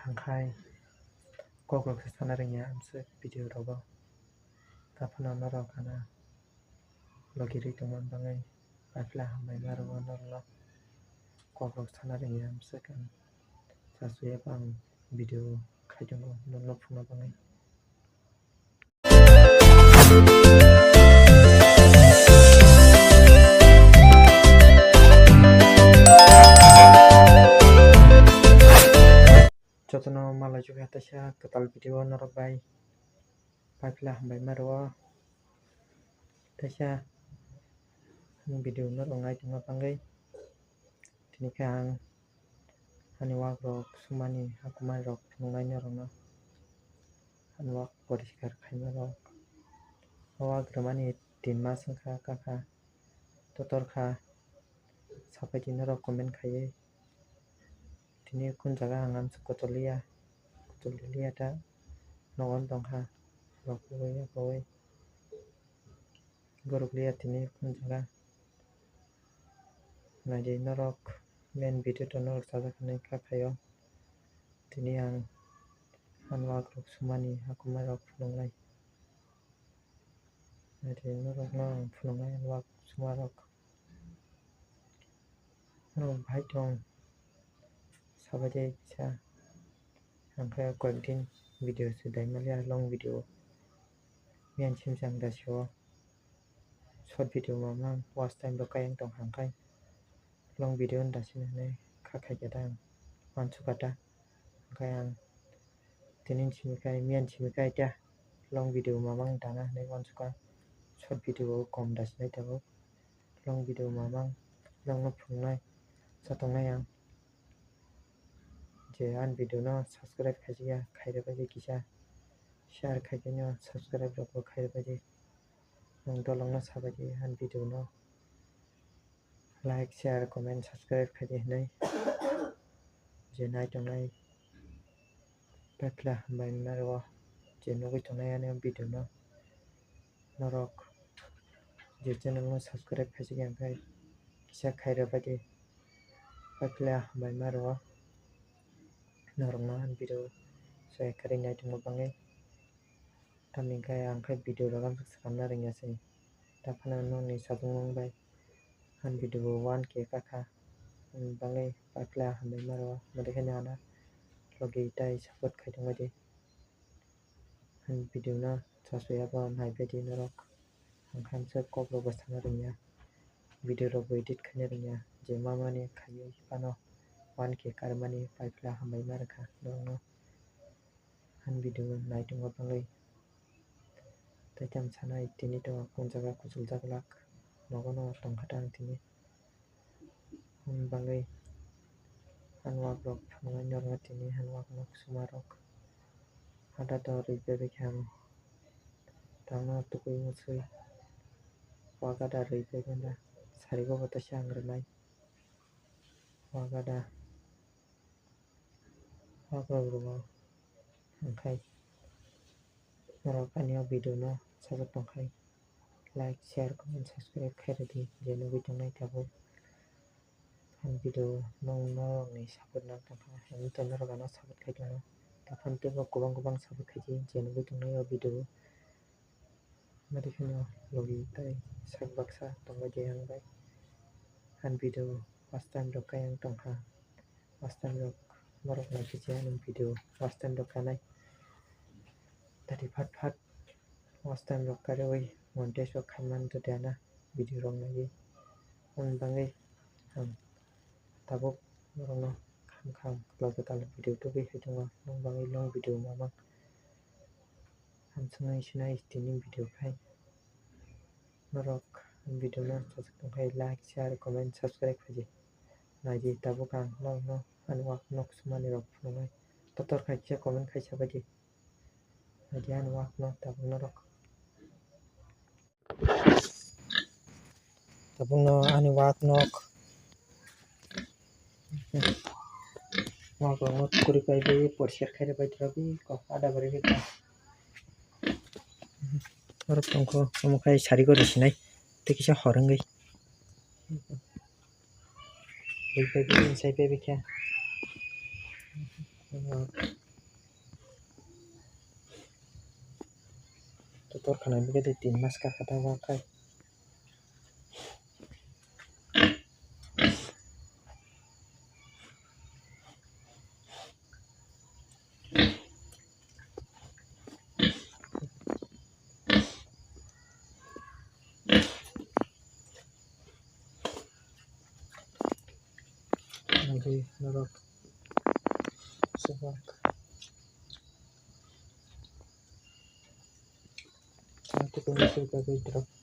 Hangkai Gogol kesanaringnya amse video robo tapna narokana logiri tuman bangai aflah mai marwa narlo Gogol kesanaringnya amse kan sasuya bang video kaijono nonno phuna bangai Jotono mala juga tasya ketal video norok bai paglah bai marwa tasya video norok ngai tuma pangai tinikang haniwak rok sumani hakumai rok ngai norok hanwak poriskar khaima rok awak ramani tinma sangkha kaka totorkha sapaiti norok comment khaiye tini kun jaga angam kotolia ta nogon tongkha rokoi goroklia tini kun jaga nai norok main video to norok sajakhnai khayo tini ang hanwak rok sumani hakumai rok phunongnai nai norok no phunongnai hanwak sumarok bhai tong sabajai kisa angka koekdin video sudai malia long video mian chimjang dasyo short video mamang watch time do kayang tong hangkai long video dasin ne khakai jadang mansukata kayang tinin chimikai mian chimikai ta long video mamang dana ne mansuka short video kom dasin tabo long video mamang long no phungnai satongnai ang je an video no subscribe khajiya khaira baje kisa share khajiya subscribe rok khaira baje nong dolong no sabaje an video no like share comment subscribe khaji nai je nai tongnai pakla bai marwa je nogoi tongnai an video no norok je channel no subscribe khajiya kai kisa khaira baje pakla bai marwa norokna video saya kari nai tungmo bangai tamingkai angkai video ragam sakna ringya sei tapana noni sabung bai han video 1k kaka bangai pakla hamai marwa madekena ana logi tai support khaitong baje han video na sasuya ba nai baje norok angkham se kopro basana ringya video ro edit khane ringya je mamani khayo pano 1k karmani pakla hamai markha no han video nai tungwa bangai taitam sanai tini to kun jaga kusul jaglak nogono tongkhatang tini bangai hanwak rok phungai norma tini hanwak nok sumarok hada to ribe kham tangna tukui musui wagada ribe ganda sarigo bata sangrnai wagada wagro angkai norok anio video no sajak tongkai like share comment subscribe khairadi jeno bitongnai tabo han video nong ni support nang tangkha ani channel rogano support khaitono taphan tebo kubang support khaiji jeno bitongnai video madikino logi tai sakbaksa tongba jeyang bai han video first time do kayang tongkha first time rok norok na kichya video first time do kanai tadi phat watch time rok karoi montage rok khaman to dana video rok nai bangai tabuk norok kham logical video to bi hitunga nong bangai long video mama hamsungai sinai tini video khai norok video na subscribe like share comment subscribe khaji naji tabukang long no anwak nok sumani rok phungai totor khaija comment khaisa baji Adian wak no tabung norok tabung no ani wak nok wak no kuri kai be porshar khaire bai trabi ko ada bari ke norok tongko omokai sari gori sinai tekisa horangai sai be kya Tutor kana bigede tin maska kata wakai nanti norok sebab nanti kondisi bagi drop